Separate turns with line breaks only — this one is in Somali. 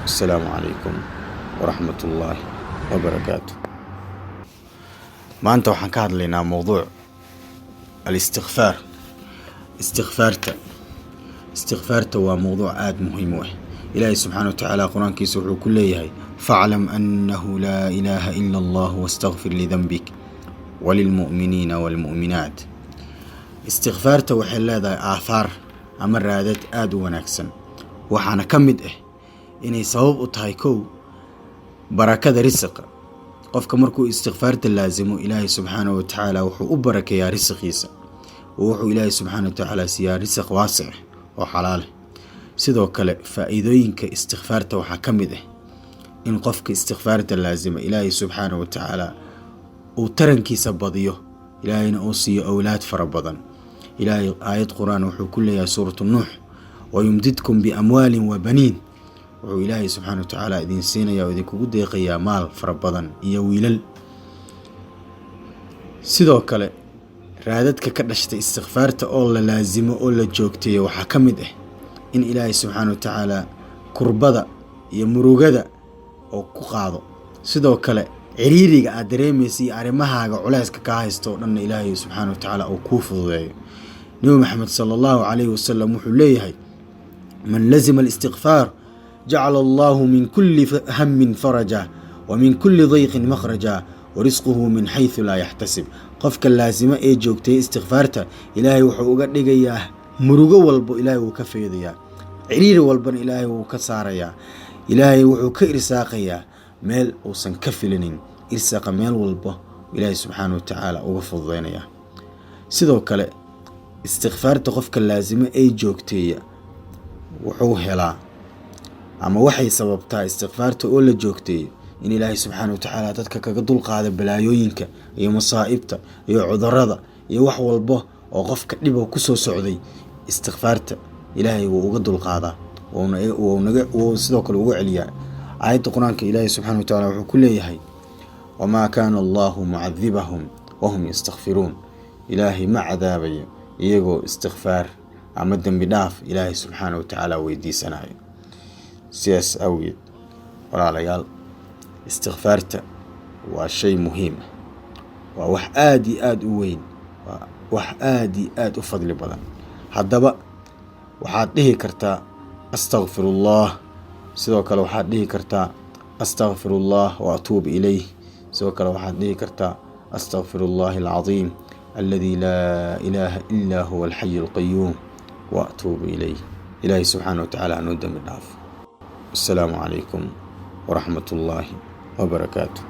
السلام عليكم ورحمة الله وبركاته. maanta waxaan ka hadlaynaa mowduuc الاستغفار. استغفارته waa mowduuc aad muhiim u ah. ilaahay subxaanahu wa tacaala qur-aankiisa wuxuu ku leeyahay faclam annahu laa ilaaha ila allah wastaghfir lidambik walilmu'miniina walmu'minaat. istigfaarta waxay leedahay aahaar ama raadad aad u wanaagsan, waxaana ka mid ah inay sabab u tahay kow barakada risqa. qofka markuu istigfaarta laazimo, ilaahay subxaanahu wa tacaala wuxuu u barakeeyaa risqiisa, oo wuxuu ilaahay subxaanahu wa tacaala siiyaa risq waasic oo xalaal ah. sidoo kale faa'iidooyinka istigfaarta waxaa ka mid ah in qofka istigfaarta laazima ilaahay subxaanahu wa tacaala uu tarankiisa badiyo, ilaahayna uu siiyo awlaad fara badan. ilaahay aayad quraan wuxuu ku leeyahay suuratu nuux, wayumdidkum biamwaalin wa baniin. wuxuu ilaahay subxaanahu wa tacaala idin siinaya oo idinkugu deeqayaa maal fara badan iyo wiilal. sidoo kale raadadka ka dhashtay istigfaarta oo la laazimo oo la joogteeyo waxaa ka mid ah in ilaahay subxaanahu wa tacaala kurbada iyo murugada oo ku qaado. sidoo kale ciriiriga aad dareemaysa iyo arrimahaaga culayska kaa haysto oo dhanna ilaahay subxaanahu wa tacaala uu kuu fududeeyo. nabi maxamed sala allahu calayhi wasalam wuxuu leeyahay man lazima alistigfaar jacala allahu min kulli hammin faraja wa min kulli dayqin makhraja wa risquhu min xaysu laa yaxtasib. qofka laasimo ee joogtay istigfaarta, ilaahay wuxuu uga dhigayaa murugo walbo ilaahay wuu ka faydayaa, ciriiri walbana ilaahay wuu ka saarayaa. ilaahay wuxuu ka irsaaqayaa meel uusan ka filinin, irsaaqa meel walbo ilaahay subxaanahu wa tacaala uga fududeynaya. sidoo kale istigfaarta qofka laasimo ee joogteeya wuxuu helaa ama waxay sababtaa istigfaarta oo la joogteeyo in ilaahay subxaanahu wa tacaala dadka kaga dulqaada balaayooyinka iyo masaa'ibta iyo cudurrada iyo wax walbo oo qofka dhibo ku soo socday. istigfaarta ilaahay wuu uga dulqaadaa, wuu sidoo kale ugu celiyaa. aayadda qur-aanka ilaahay subxaanahu wa tacaala wuxuu ku leeyahay wamaa kaana allahu mucadibahum wahum yastakfiruun. ilaahay ma cadaabayo iyagoo istigfaar ama dembi dhaaf ilaahay subxaanahu wa tacaala weydiisanayo. sidaas awgeed walaalayaal, istigfaarta waa shay muhiim ah, waa wax aad iyo aad u weyn, waa wax aad iyo aad u fadli badan. haddaba waxaad dhihi kartaa astaqfirullah, sidoo kale waxaad dhihi kartaa astaqfirullah wa atuubu ilayh, sidoo kale waxaad dhihi kartaa astaqfirullahi alcadiim alladii laa ilaaha illaa huwa alxayu alqayuum wa atuubu ilayh. ilaahay subxaanahu wa tacaala hanoo dembi dhaafo. السلام عليكم ورحمة الله وبركاته.